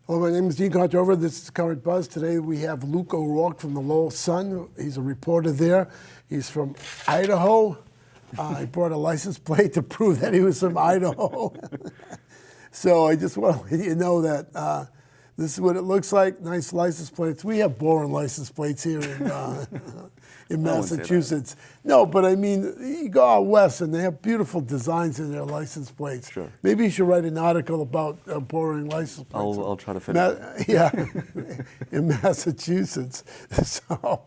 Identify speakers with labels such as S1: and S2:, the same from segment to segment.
S1: Hello, my name is Dean Contover. This is Current Buzz. Today we have Luke O Roark from the Lowell Sun. He's a reporter there. He's from Idaho. He brought a license plate to prove that he was from Idaho. So I just want to let you know that this is what it looks like. Nice license plates. We have boring license plates here in Massachusetts. No, but I mean, you go out west and they have beautiful designs in their license plates.
S2: Sure.
S1: Maybe you should write an article about boring license plates.
S2: I'll try to fit it.
S1: Yeah, in Massachusetts. So,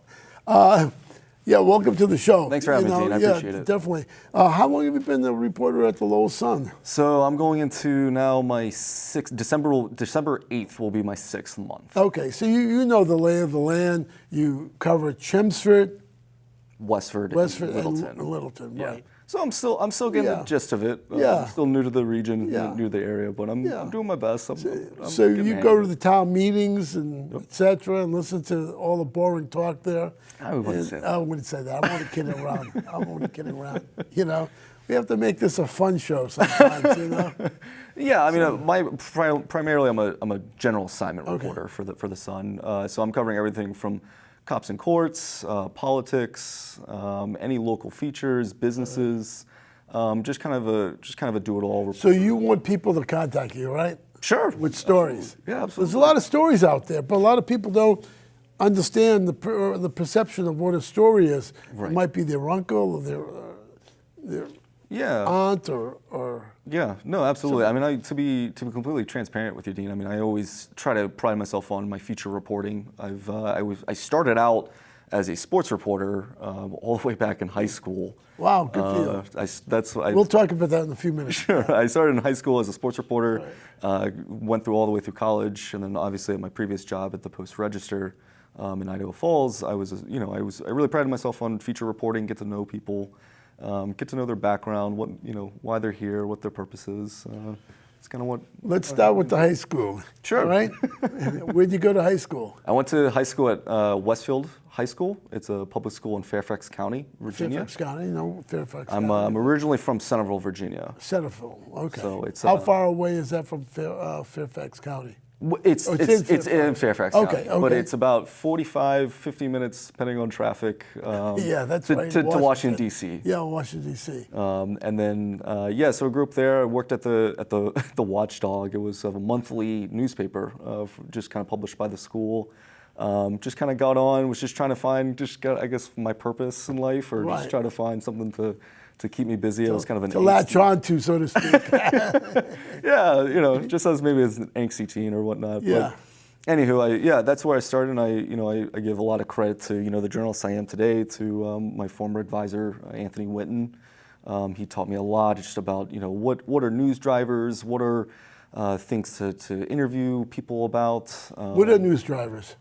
S1: yeah, welcome to the show.
S2: Thanks for having me, Dean. I appreciate it.
S1: Definitely. How long have you been a reporter at the Lowell Sun?
S2: So I'm going into now my December 8th will be my 6th month.
S1: Okay, so you know the lay of the land. You cover Chelmsford,
S2: Westford and Littleton.
S1: And Littleton,
S2: yeah.
S1: right.
S2: So I'm still getting the gist of it. I'm still new to the region, new to the area, but I'm doing my best.
S1: So you go to the town meetings and et cetera, and listen to all the boring talk there.
S2: I wouldn't say that.
S1: I wouldn't say that. I'm only kidding around. I'm only kidding around. You know, we have to make this a fun show sometimes. You know.
S2: Yeah, I mean, primarily I'm a general assignment reporter for the Sun. So I'm covering everything from cops and courts, politics, any local features, businesses, just kind of a do-it-all reporter.
S1: So you want people to contact you, right?
S2: Sure.
S1: With stories.
S2: Yeah, absolutely.
S1: There's a lot of stories out there, but a lot of people don't understand the perception of what a story is. Right. It might be their uncle or their aunt or
S2: yeah, no, absolutely. I mean, to be completely transparent with you, Dean, I mean, I always try to pride myself on my feature reporting. I started out as a sports reporter all the way back in high school.
S1: Wow, good for you. We'll talk about that in a few minutes.
S2: Sure. I started in high school as a sports reporter, went through all the way through college, and then obviously at my previous job at the Post-Register in Idaho Falls, I really prided myself on feature reporting, get to know people. Get to know their background, why they're here, what their purpose is. It's kind of what.
S1: Let's start with the high school.
S2: Sure.
S1: All right. Where'd you go to high school?
S2: I went to high school at Westfield High School. It's a public school in Fairfax County, Virginia.
S1: Fairfax County, Fairfax County.
S2: I'm originally from Centerville, Virginia.
S1: Centerville, okay.
S2: So it's
S1: how far away is that from Fairfax County?
S2: It's in Fairfax County,
S1: okay.
S2: But it's about 45, 50 minutes, depending on traffic.
S1: That's right.
S2: To Washington D.C.
S1: Yeah, Washington D.C.
S2: And then so I grew up there. I worked at the Watchdog. It was a monthly newspaper, just kind of published by the school. Just kind of got on. Was just trying to find I guess my purpose in life, or just try to find something to keep me busy. I was kind of an
S1: latch on to, so to speak.
S2: Yeah, just as maybe as an angsty teen or whatnot.
S1: Yeah.
S2: But anywho, that's where I started. And I give a lot of credit to the journalist I am today, to my former advisor Anthony Whitten. He taught me a lot just about what are news drivers, what are things to interview people about.
S1: What are news drivers?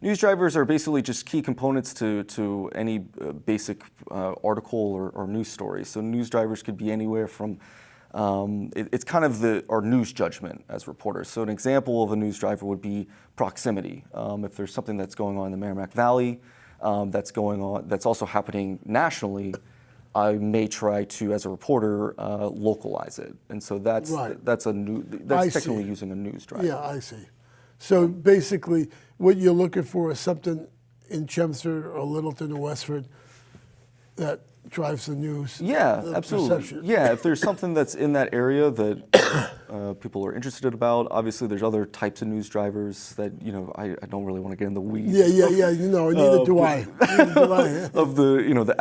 S2: News drivers are basically just key components to any basic article or news story. So news drivers could be anywhere from, it's kind of our news judgment as reporters. So an example of a news driver would be proximity. If there's something that's going on in the Merrimack Valley that's also happening nationally, I may try to, as a reporter, localize it. And so that's technically using a news driver.
S1: Yeah, I see. So basically, what you're looking for is something in Chelmsford or Littleton or Westford that drives the news.
S2: Yeah, absolutely.
S1: Perception.
S2: Yeah, if there's something that's in that area that people are interested about. Obviously, there's other types of news drivers that I don't really want to get in the weeds.
S1: Yeah. Neither do I.
S2: Of the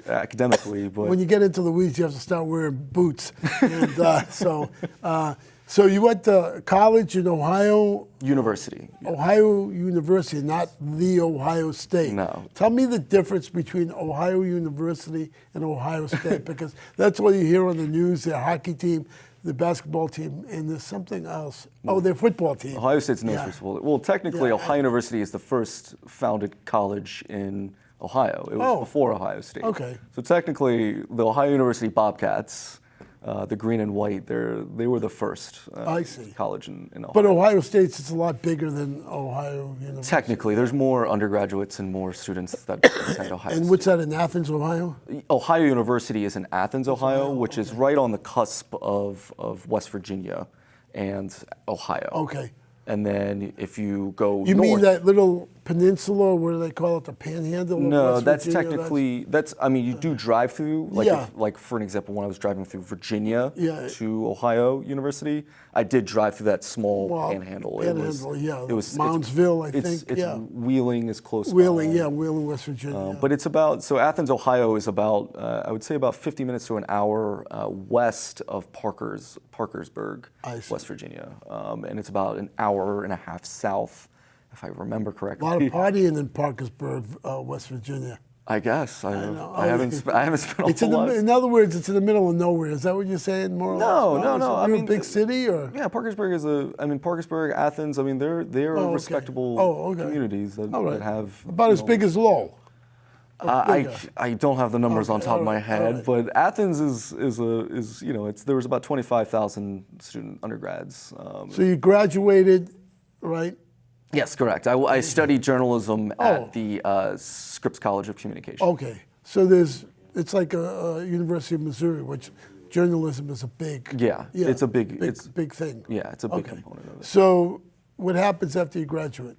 S2: academically, but
S1: when you get into the weeds, you have to start wearing boots. And so you went to college in Ohio?
S2: University.
S1: Ohio University, not the Ohio State.
S2: No.
S1: Tell me the difference between Ohio University and Ohio State, because that's what you hear on the news, their hockey team, the basketball team, and there's something else. Oh, their football team.
S2: Ohio State's known for football. Well, technically, Ohio University is the first founded college in Ohio. It was before Ohio State.
S1: Okay.
S2: So technically, the Ohio University Bobcats, the green and white, they were the first college in Ohio.
S1: But Ohio State's it's a lot bigger than Ohio University.
S2: Technically, there's more undergraduates and more students that attend Ohio State.
S1: And what's that, in Athens, Ohio?
S2: Ohio University is in Athens, Ohio, which is right on the cusp of West Virginia and Ohio.
S1: Okay.
S2: And then if you go
S1: You
S2: north,
S1: mean that little peninsula, what do they call it, the Panhandle of
S2: no,
S1: West
S2: that's
S1: Virginia?
S2: technically I mean, you do drive through. Like,
S1: Yeah.
S2: like for an example, when I was driving through Virginia
S1: Yeah.
S2: to Ohio University, I did drive through that small
S1: Well,
S2: Panhandle.
S1: Panhandle, yeah,
S2: It was
S1: Moundsville, I think,
S2: It's
S1: yeah.
S2: Wheeling is close.
S1: Wheeling,
S2: by.
S1: yeah, Wheeling, West Virginia.
S2: But it's about, so Athens, Ohio is about, I would say about 50 minutes to an hour west of Parkersburg,
S1: I see.
S2: West Virginia. And it's about an hour and a half south, if I remember
S1: A
S2: correctly.
S1: lot of partying in Parkersburg, West Virginia.
S2: I guess. I
S1: know.
S2: haven't spent a
S1: It's
S2: whole lot.
S1: in other words, it's in the middle of nowhere. Is that what you're saying, more or
S2: No,
S1: less?
S2: no, no.
S1: Is
S2: I
S1: it
S2: mean,
S1: a big city, or?
S2: Yeah, Parkersburg, Athens, I mean, they're
S1: okay.
S2: respectable
S1: Okay.
S2: communities that,
S1: All right.
S2: that have.
S1: About
S2: you
S1: as
S2: know,
S1: big as Lowell.
S2: I don't have the numbers on
S1: Okay,
S2: top of my
S1: all right,
S2: head,
S1: all right.
S2: but Athens is there was about 25,000 student undergrads.
S1: So you graduated, right?
S2: Yes, correct. I studied journalism
S1: Oh.
S2: at the Scripps College of Communication.
S1: Okay. So it's like a University of Missouri, which journalism is a big.
S2: Yeah, it's a big
S1: big thing.
S2: Yeah, it's a big
S1: Okay.
S2: component of it.
S1: So what happens after you graduate?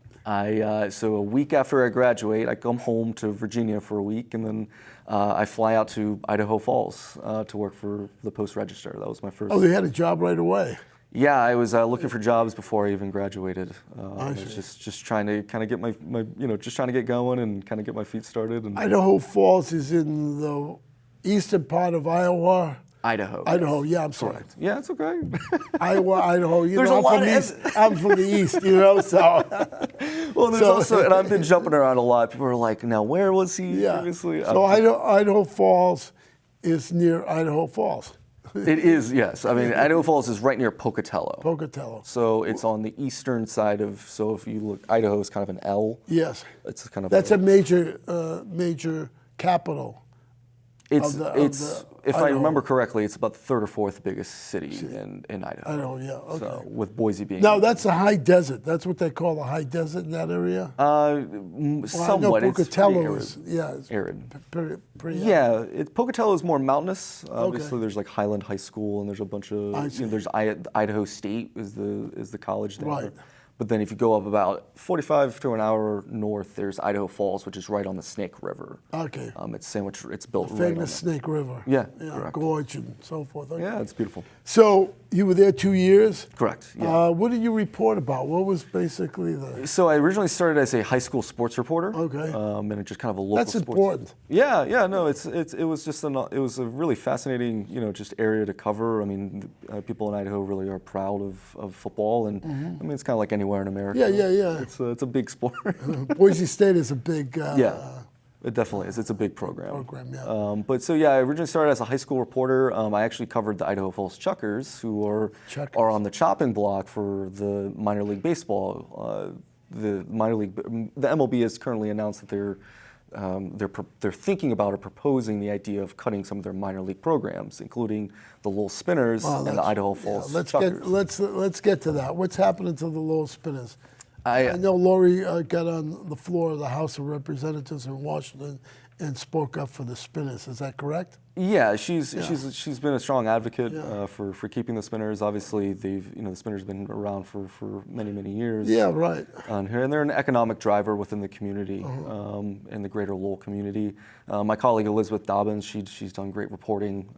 S2: So a week after I graduate, I come home to Virginia for a week, and then I fly out to Idaho Falls to work for the Post Register. That was my first.
S1: Oh, they had a job right away.
S2: Yeah, I was looking for jobs before I even graduated. I was
S1: see.
S2: just trying to kind of get my just trying to get going and kind of get my feet started. And
S1: Idaho Falls is in the eastern part of Iowa.
S2: Idaho.
S1: Idaho, yeah, I'm sorry.
S2: Correct. Yeah, it's okay.
S1: Iowa, Idaho. You
S2: There's
S1: know,
S2: a lot
S1: I'm from the
S2: of
S1: east. I'm from the east, you know, so.
S2: Well, there's
S1: So-
S2: also, and I've been jumping around a lot. People are like, now where was he
S1: Yeah.
S2: previously?
S1: So Idaho Falls is near Idaho Falls.
S2: It is, yes. I mean, Idaho Falls is right near Pocatello.
S1: Pocatello.
S2: So it's on the eastern side of, so if you look, Idaho is kind of an L.
S1: Yes.
S2: It's kind of
S1: That's a major capital.
S2: It's,
S1: of the-
S2: if I
S1: Idaho.
S2: remember correctly, it's about the third or fourth biggest city in Idaho.
S1: Idaho, yeah, okay.
S2: So with Boise being.
S1: No, that's a high desert. That's what they call a high desert in that area.
S2: Somewhat.
S1: I know
S2: It's
S1: Pocatello
S2: pretty
S1: is, yeah, it's
S2: arid.
S1: pretty
S2: Yeah, Pocatello is more mountainous. Obviously, there's like Highland High School, and there's a bunch of.
S1: I see.
S2: There's Idaho State is the college there.
S1: Right.
S2: But then if you go up about 45 to an hour north, there's Idaho Falls, which is right on the Snake River.
S1: Okay.
S2: It's sandwiched. It's built right on
S1: Famous Snake River.
S2: Yeah, correct.
S1: Gorge and so forth. Okay.
S2: Yeah, it's beautiful.
S1: So you were there 2 years.
S2: Correct. Yeah.
S1: What did you report about? What was basically the?
S2: So I originally started as a high school sports reporter.
S1: Okay.
S2: And it's just kind of a local.
S1: That's
S2: sports.
S1: important.
S2: Yeah, yeah, no, it was a really fascinating, just area to cover. I mean, people in Idaho really are proud of football, and I mean, it's kind of like anywhere in America.
S1: Yeah.
S2: It's a big sport.
S1: Boise State is a big.
S2: Yeah, it definitely is. It's a big program.
S1: Yeah.
S2: But so yeah, I originally started as a high school reporter. I actually covered the Idaho Falls Chuckers, who are on the chopping block for the minor league baseball. The MLB has currently announced that they're thinking about or proposing the idea of cutting some of their minor league programs, including the Lowell Spinners and the Idaho Falls Chuckers.
S1: Let's get to that. What's happening to the Lowell Spinners?
S2: I
S1: know Lori got on the floor of the House of Representatives in Washington and spoke up for the Spinners. Is that correct?
S2: Yeah, she's been a strong advocate for keeping the Spinners. Obviously, the Spinners have been around for many years.
S1: Yeah, right.
S2: And they're an economic driver within the community, in the greater Lowell community. My colleague Elizabeth Dobbins, she's done great reporting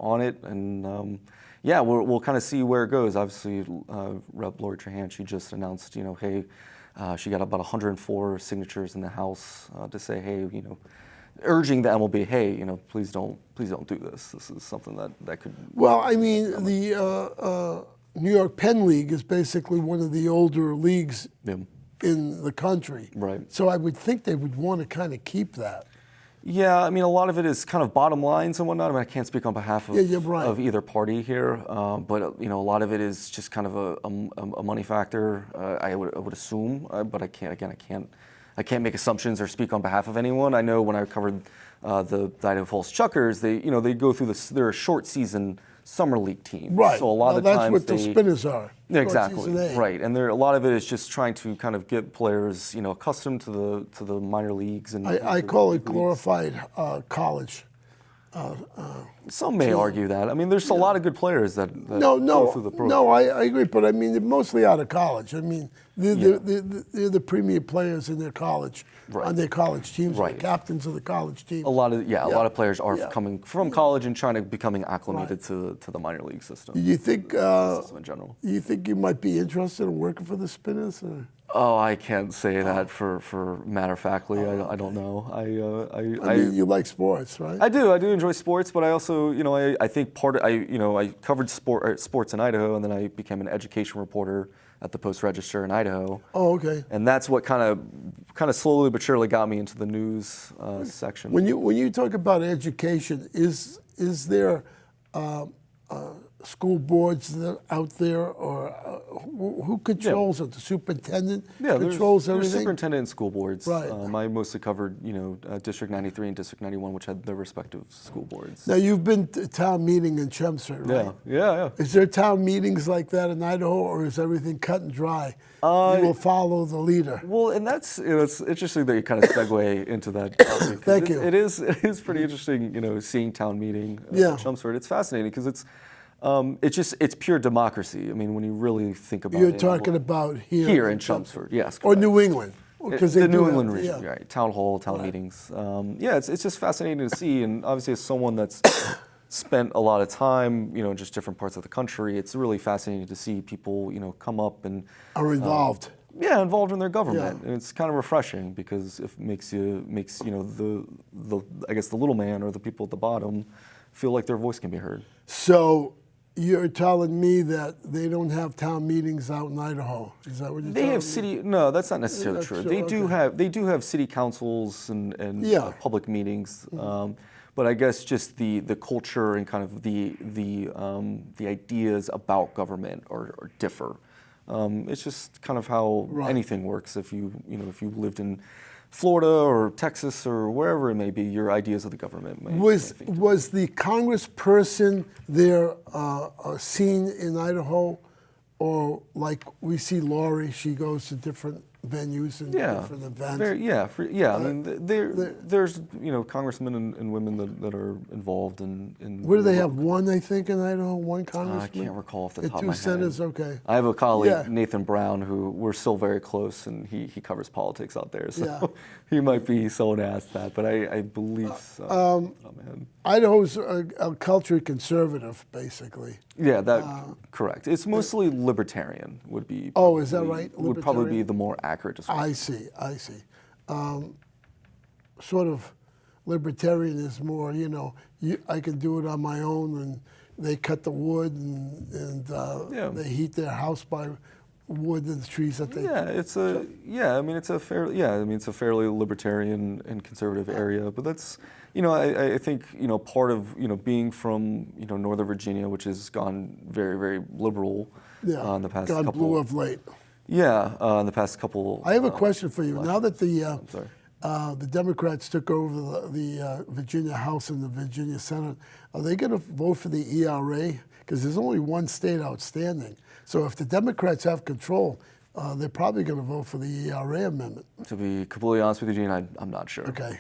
S2: on it, and we'll kind of see where it goes. Obviously, Rep. Lori Trahan, she just announced, hey, she got about 104 signatures in the House to say, hey, urging the MLB, hey, please don't do this. This is something that could.
S1: Well, I mean, the New York Penn League is basically one of the older leagues in the country.
S2: Right.
S1: So I would think they would want to kind of keep that.
S2: Yeah, I mean, a lot of it is kind of bottom lines and whatnot. I mean, I can't speak on behalf of, of either party here, but a lot of it is just kind of a money factor. I would assume, but I can't make assumptions or speak on behalf of anyone. I know when I covered the Idaho Falls Chuckers, they go through this. They're a short season summer league team,
S1: right?
S2: So a lot of the
S1: that's
S2: times
S1: what the Spinners are.
S2: Exactly, right. And a lot of it is just trying to kind of get players, accustomed to the minor leagues. And
S1: I call it glorified college.
S2: Some may argue that. I mean, there's a lot of good players that
S1: No,
S2: go through the program.
S1: no, I agree, but I mean, they're mostly out of college. I mean, they're the premier players in their college,
S2: Right.
S1: on their college teams,
S2: Right.
S1: the captains of the college team.
S2: A lot of players are
S1: Yeah.
S2: coming from college and trying to becoming acclimated to the minor league system.
S1: Do you think?
S2: System in general.
S1: You think you might be interested in working for the Spinners? Or?
S2: Oh, I can't say that for matter of factly. I don't know.
S1: I mean, you like sports, right?
S2: I do enjoy sports, but I also, I think I covered sports in Idaho, and then I became an education reporter at the Post-Register in Idaho.
S1: Oh, okay.
S2: And that's what kind of slowly but surely got me into the news section.
S1: When you talk about education, is there school boards that are out there, or who controls it? The superintendent controls
S2: there's
S1: everything.
S2: superintendent and school boards.
S1: Right.
S2: I mostly covered District 93 and District 91, which had their respective school boards.
S1: Now you've been to town meeting in Chelmsford, right?
S2: Yeah.
S1: Is there town meetings like that in Idaho, or is everything cut and dry? You will follow the leader.
S2: Well, and that's it's interesting that you kind of segue into that topic.
S1: Thank you.
S2: It is pretty interesting, seeing town meeting in Chelmsford. It's fascinating because it's pure democracy. I mean, when you really think about
S1: You're
S2: it.
S1: talking about here
S2: In Chelmsford, yes.
S1: or
S2: correct.
S1: New England, because
S2: The New England region,
S1: yeah.
S2: right? Town hall, town meetings. It's just fascinating to see, and obviously as someone that's spent a lot of time, in just different parts of the country, it's really fascinating to see people, come up and
S1: Are involved.
S2: involved in their government,
S1: Yeah.
S2: and it's kind of refreshing because it makes the I guess the little man or the people at the bottom feel like their voice can be heard.
S1: So you're telling me that they don't have town meetings out in Idaho? Is that what you're
S2: They
S1: telling
S2: have
S1: me?
S2: city. No, that's not necessarily
S1: That's
S2: true.
S1: true,
S2: They do have city councils and
S1: Yeah. Mm-hmm.
S2: public meetings. But I guess just the culture and kind of the ideas about government are differ. It's just kind of how anything works. If you lived in Florida or Texas or wherever it may be, your ideas of the government may
S1: Was the congressperson there seen in Idaho, or like we see Lori, she goes to different venues and different events?
S2: I mean, there's congressmen and women that are involved in.
S1: Where do they have one? I think in Idaho, one congressman.
S2: I can't recall off the
S1: And
S2: top of
S1: two
S2: my head.
S1: senators. Okay.
S2: I have a colleague,
S1: Yeah.
S2: Nathan Brown, who we're still very close, and he covers politics out there. So
S1: Yeah.
S2: he might be someone to ask that, but I believe so.
S1: Idaho's a culturally conservative, basically.
S2: Yeah, correct. It's mostly libertarian. Would be.
S1: Oh, is that right?
S2: Would probably be
S1: Libertarian?
S2: the more accurate description.
S1: I see. Sort of libertarian is more, I can do it on my own, and they cut the wood and they heat their house by wood and the trees that they.
S2: It's a fairly libertarian and conservative area, but that's, I think, part of, being from, Northern Virginia, which has gone very, very liberal in the past
S1: gone
S2: couple.
S1: blue of late.
S2: Yeah, in the past couple.
S1: I have a question for you. Now that
S2: sorry.
S1: the Democrats took over the Virginia House and the Virginia Senate, are they going to vote for the ERA? Because there's only one state outstanding. So if the Democrats have control, they're probably going to vote for the ERA amendment.
S2: To be completely honest with you, Gene, I'm not sure.
S1: Okay.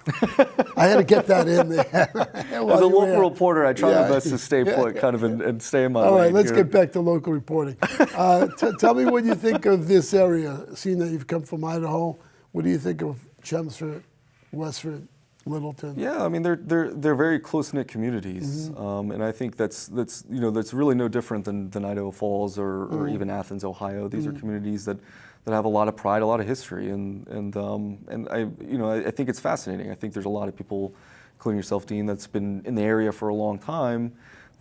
S1: I had to get that in there.
S2: As a local reporter, I try my best to stay put, kind of, and stay in my lane.
S1: All right, let's
S2: here.
S1: get back to local reporting. Tell me what you think of this area. Seeing that you've come from Idaho, what do you think of Chelmsford, Westford, Littleton?
S2: Yeah, I mean they're very close knit communities, and I think that's really no different than Idaho Falls or even Athens, Ohio. These are communities that have a lot of pride, a lot of history, and I think it's fascinating. I think there's a lot of people, including yourself, Dean, that's been in the area for a long time,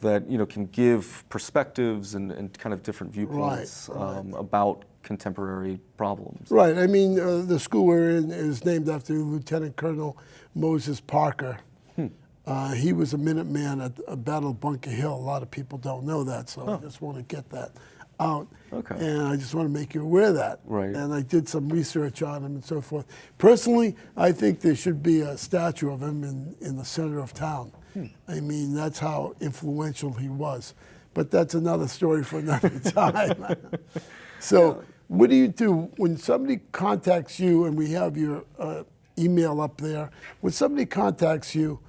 S2: that can give perspectives and kind of different viewpoints about contemporary problems.
S1: Right. I mean, the school we're in is named after Lieutenant Colonel Moses Parker. He was a Minuteman at Battle of Bunker Hill. A lot of people don't know that, so I just want to get that out.
S2: Okay.
S1: And I just want to make you aware of that.
S2: Right.
S1: And I did some research on him and so forth. Personally, I think there should be a statue of him in the center of town. I mean, that's how influential he was. But that's another story for another time. So what do you do when somebody contacts you, and we have your email up there, when somebody contacts you,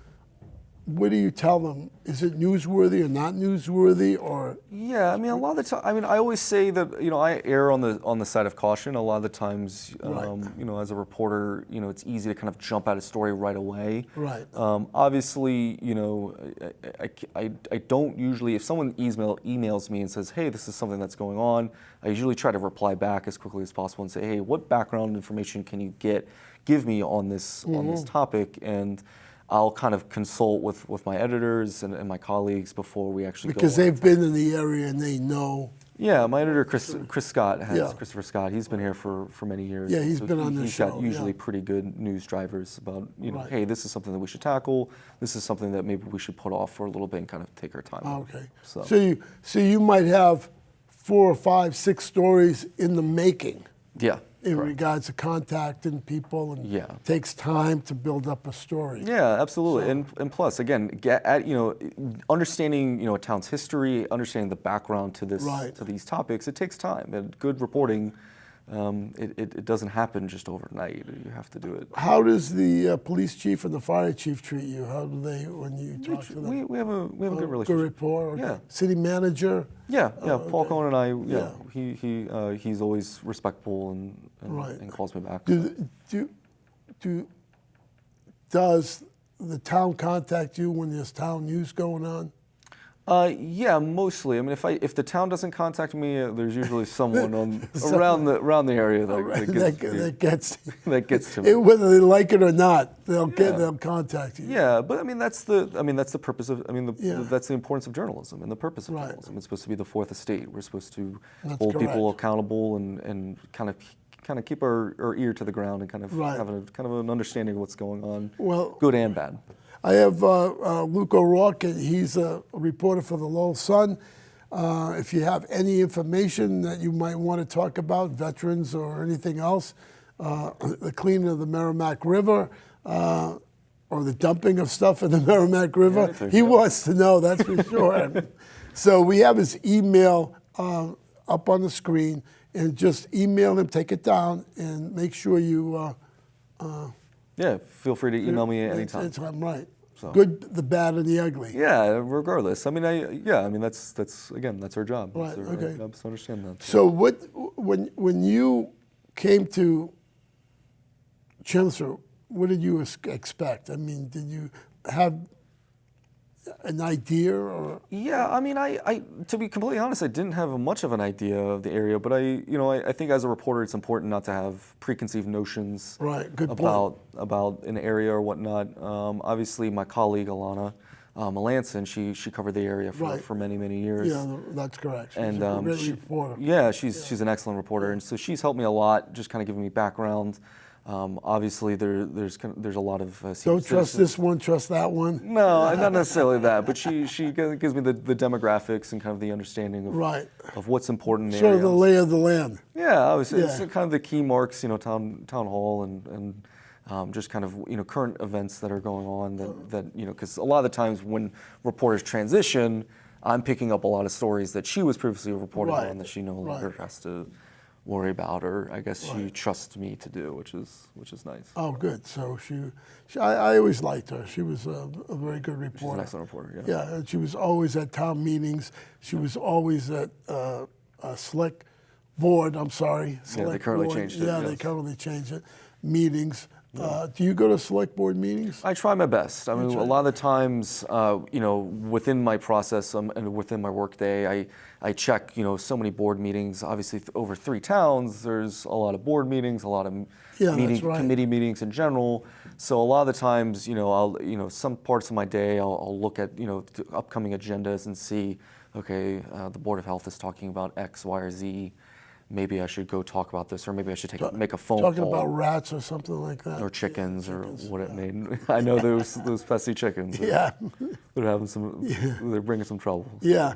S1: what do you tell them? Is it newsworthy or not newsworthy, or?
S2: Yeah, I mean, a lot of the time, I mean, I always say that, I err on the side of caution. A lot of the times,
S1: Right.
S2: as a reporter, it's easy to kind of jump at a story right away.
S1: Right.
S2: Obviously, I don't usually, if someone emails me and says, hey, this is something that's going on, I usually try to reply back as quickly as possible and say, hey, what background information can you give me on this topic? And I'll kind of consult with my editors and my colleagues before we actually go.
S1: Because they've been in the area and they know.
S2: Yeah, my editor, Chris Scott,
S1: Yeah.
S2: Christopher Scott, he's been here for many years.
S1: Yeah, he's been on the
S2: He's
S1: show,
S2: got usually
S1: yeah.
S2: pretty good news drivers about,
S1: Right.
S2: hey, this is something that we should tackle. This is something that maybe we should put off for a little bit and kind of take our time.
S1: Okay.
S2: So,
S1: So you might have 4 or 5, 6 stories in the making
S2: yeah.
S1: in
S2: correct.
S1: regards to contacting people, and
S2: Yeah.
S1: takes time to build up a story.
S2: Yeah, absolutely. And plus, again, understanding a town's history, understanding the background to this
S1: Right.
S2: to these topics, it takes time. And good reporting, it doesn't happen just overnight. You have to do it.
S1: How does the police chief and the fire chief treat you? How do they, when you talk to them?
S2: We have a good
S1: Good
S2: relationship.
S1: rapport? Okay.
S2: Yeah.
S1: City manager?
S2: Yeah, Paul
S1: okay.
S2: Cohen and I.
S1: Yeah.
S2: He's always respectful and
S1: Right.
S2: calls me back.
S1: Does the town contact you when there's town news going on?
S2: Yeah, mostly. I mean, if the town doesn't contact me, there's usually someone around the area
S1: That gets
S2: that gets to me.
S1: whether they like it or not, they'll contact you.
S2: Yeah, but I mean that's the purpose of
S1: Yeah.
S2: that's the importance of journalism and the purpose of
S1: Right.
S2: journalism. It's supposed to be the fourth estate. We're supposed to
S1: That's
S2: hold people
S1: correct.
S2: accountable and kind of keep our ear to the ground and kind of
S1: Right.
S2: have an understanding of what's going on,
S1: Well,
S2: good and bad.
S1: I have Luke O Roark, and he's a reporter for the Lowell Sun. If you have any information that you might want to talk about, veterans or anything else, the cleaning of the Merrimack River, or the dumping of stuff in the Merrimack River,
S2: anything,
S1: he
S2: yeah.
S1: wants to know, that's for sure. So we have his email up on the screen, and just email him, take it down, and make sure you...
S2: Yeah, feel free to email me anytime.
S1: Anytime, right.
S2: So.
S1: Good, the bad, and the ugly.
S2: Yeah, regardless. I mean, that's again, that's our job.
S1: Right,
S2: It's our
S1: okay.
S2: job to understand that.
S1: So when you came to Chelmsford, what did you expect? I mean, did you have an idea, or?
S2: Yeah, I mean, I to be completely honest, I didn't have much of an idea of the area, but I think as a reporter, it's important not to have preconceived notions
S1: Right, good point.
S2: about an area or whatnot. Obviously, my colleague Alana Melanson, she covered the area
S1: Right.
S2: for many years.
S1: Yeah, that's correct. She's
S2: And
S1: a great
S2: she-
S1: reporter.
S2: Yeah, she's an excellent reporter, and so she's helped me a lot, just kind of giving me background. Obviously, there's a lot of
S1: Don't
S2: senior
S1: trust
S2: citizens.
S1: this one, trust that one.
S2: No, not necessarily that, but she gives me the demographics and kind of the understanding of
S1: Right.
S2: of what's important in the
S1: Sort
S2: area.
S1: of the lay of the land.
S2: Yeah, it's
S1: Yeah.
S2: kind of the key marks, town hall and just kind of current events that are going on that because a lot of the times when reporters transition, I'm picking up a lot of stories that she was previously reporting
S1: Right.
S2: on that she no
S1: Right.
S2: longer has to worry about, or I guess she trusts me to do, which is nice.
S1: Oh, good. So I always liked her. She was a very good
S2: She's
S1: reporter.
S2: an excellent reporter.
S1: Yeah, and she was always at town meetings. She was always at select board. I'm sorry, select
S2: currently
S1: board.
S2: changed it,
S1: Yeah, they
S2: yes.
S1: currently changed it. Meetings. Do you go to select board meetings?
S2: I try my best. I mean, a lot of the times, within my process and within my workday, I check, so many board meetings. Obviously, over 3 towns, there's a lot of board meetings, a lot of
S1: that's right.
S2: committee meetings in general. So a lot of the times, I'll, some parts of my day, I'll look at, the upcoming agendas and see, okay, the Board of Health is talking about X, Y, or Z. Maybe I should go talk about this, or maybe I should make a phone
S1: Talking
S2: call.
S1: about rats or something like that.
S2: Or chickens, or what it may. I know those pesky chickens.
S1: Yeah,
S2: They're having some. They're bringing some trouble.
S1: yeah.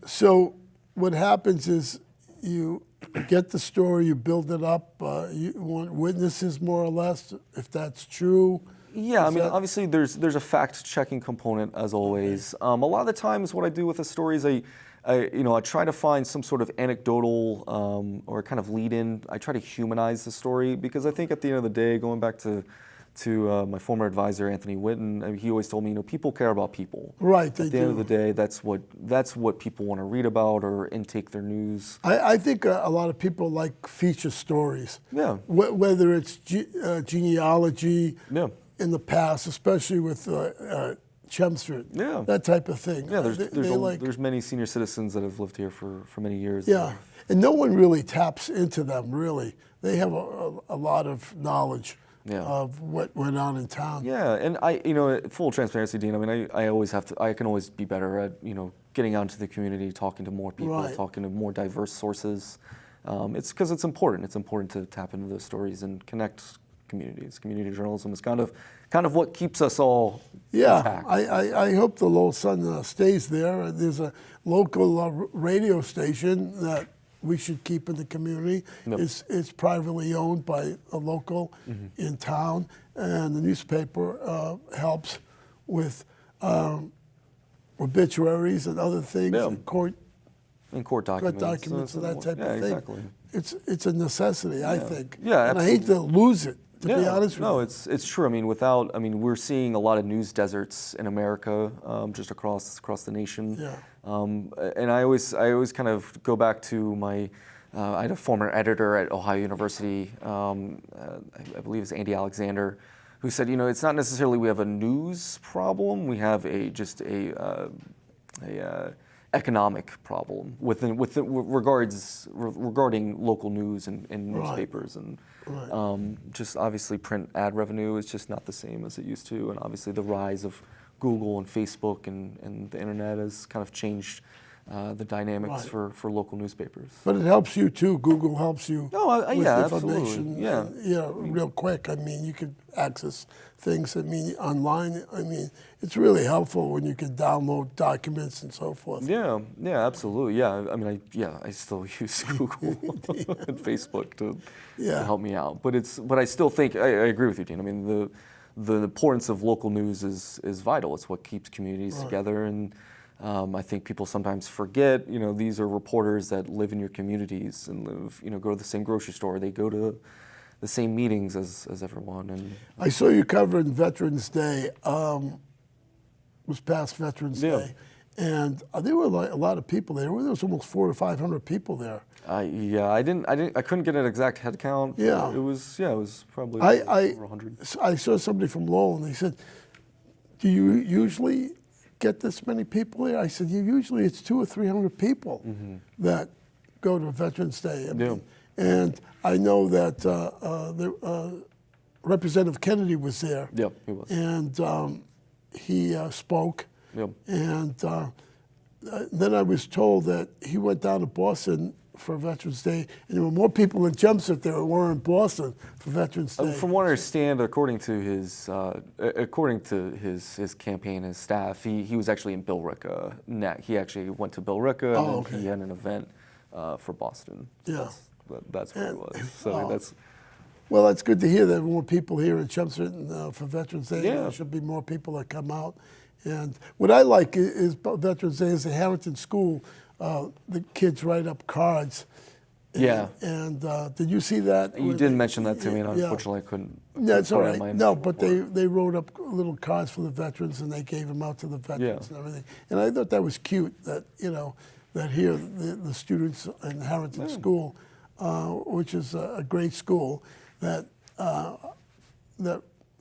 S1: So what happens is you get the story, you build it up. You want witnesses, more or less, if that's true.
S2: Yeah, I mean,
S1: that-
S2: obviously there's a fact-checking component as always. A lot of the times, what I do with the stories, I try to find some sort of anecdotal or kind of lead-in. I try to humanize the story because I think at the end of the day, going back to my former advisor, Anthony Whitten. I mean, he always told me, people care about people.
S1: Right, they
S2: At the
S1: do.
S2: end of the day, that's what people want to read about or intake their news.
S1: I think a lot of people like feature stories.
S2: Yeah.
S1: Whether it's genealogy
S2: Yeah.
S1: in the past, especially with Chelmsford,
S2: Yeah.
S1: that type of thing.
S2: Yeah,
S1: They
S2: there's many senior citizens that have lived here for many years.
S1: Yeah, and no one really taps into them, really. They have a lot of knowledge
S2: Yeah.
S1: of what went on in town.
S2: Yeah, and full transparency, Dean. I mean, I can always be better at, getting out into the community, talking to more people,
S1: Right.
S2: talking to more diverse sources. It's because it's important. It's important to tap into those stories and connect communities. Community journalism is kind of what keeps us all
S1: Yeah,
S2: intact.
S1: I hope the Lowell Sun stays there. There's a local radio station that we should keep in the community.
S2: Yep.
S1: It's privately owned by a local in town, and the newspaper helps with obituaries and other things,
S2: Yeah.
S1: and court
S2: documents.
S1: and that type of thing.
S2: Exactly.
S1: It's a necessity, I think.
S2: Yeah,
S1: and I hate to lose it. To be honest with you.
S2: No, it's true. I mean, we're seeing a lot of news deserts in America, just across the nation.
S1: Yeah.
S2: And I always kind of go back to my. I had a former editor at Ohio University, I believe it's Andy Alexander, who said, it's not necessarily we have a news problem, we have just a economic problem regarding local news and newspapers and.
S1: Right.
S2: Just obviously print ad revenue is just not the same as it used to, and obviously the rise of Google and Facebook and the internet has kind of changed the dynamics
S1: Right.
S2: for local newspapers.
S1: But it helps you too. Google helps you with
S2: yeah,
S1: information.
S2: absolutely. Yeah.
S1: Real quick. I mean, you can access things. I mean, online. I mean, it's really helpful when you can download documents and so forth.
S2: Yeah, absolutely. Yeah, I mean, I still use Google and Facebook to help me out. But I still think I agree with you, Dean. I mean, the importance of local news is vital. It's what keeps communities together, and I think people sometimes forget. These are reporters that live in your communities and live. Go to the same grocery store. They go to the same meetings as everyone. And
S1: I saw you covering Veterans Day. Was past Veterans Day, and there were a lot of people there. There was almost 400 or 500 people there.
S2: I couldn't get an exact head count.
S1: Yeah.
S2: It was probably over 100.
S1: I saw somebody from Lowell, and they said, "Do you usually get this many people here?" I said, "Usually it's 200 or 300 people that go to Veterans Day." I mean, and I know that Representative Kennedy was there.
S2: Yep, he was.
S1: And he spoke.
S2: Yep.
S1: And then I was told that he went down to Boston for Veterans Day, and there were more people in Chelmsford there than were in Boston for Veterans Day.
S2: From what I understand, according to his campaign, his staff, he was actually in Billerica. He actually went to Billerica, and then he had an event for Boston.
S1: Yeah.
S2: That's where he was. So that's.
S1: Well, that's good to hear. There are more people here in Chelmsford for Veterans Day.
S2: Yeah.
S1: There should be more people that come out. And what I like is Veterans Day is the Harrington School. The kids write up cards. And did you see that?
S2: You didn't mention that to me, and unfortunately I couldn't.
S1: That's all right. No, but
S2: report.
S1: they wrote up little cards for the veterans, and they gave them out to the veterans and everything. And I thought that was cute. That that here the students in Harrington School, which is a great school, that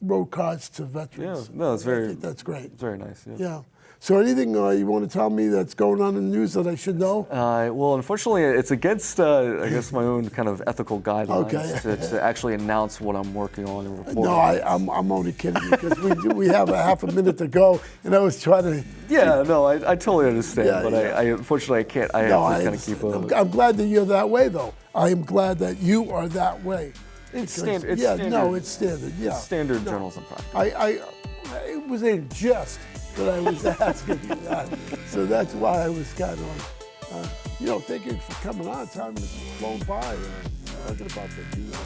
S1: wrote cards to veterans.
S2: Yeah, no, it's very.
S1: I think that's great.
S2: It's very nice.
S1: Yeah. So anything you want to tell me that's going on in the news that I should know?
S2: Well, unfortunately, it's against, I guess, my own kind of ethical guidelines to actually announce what I'm working on and report.
S1: No, I'm only kidding because we have a half a minute to go, and I was trying to.
S2: Yeah, no, I totally understand,
S1: Yeah,
S2: but
S1: yeah.
S2: I unfortunately I can't. I have to kind of keep up.
S1: I'm glad that you're that way, though. I am glad that you are that way.
S2: It's
S1: Because-
S2: standard.
S1: It's standard. Yeah,
S2: Standard
S1: No.
S2: journalism practice.
S1: It was a jest that I was asking you that, so that's why I was kind of, thank you for coming on. Time has flown by. Talking about the news.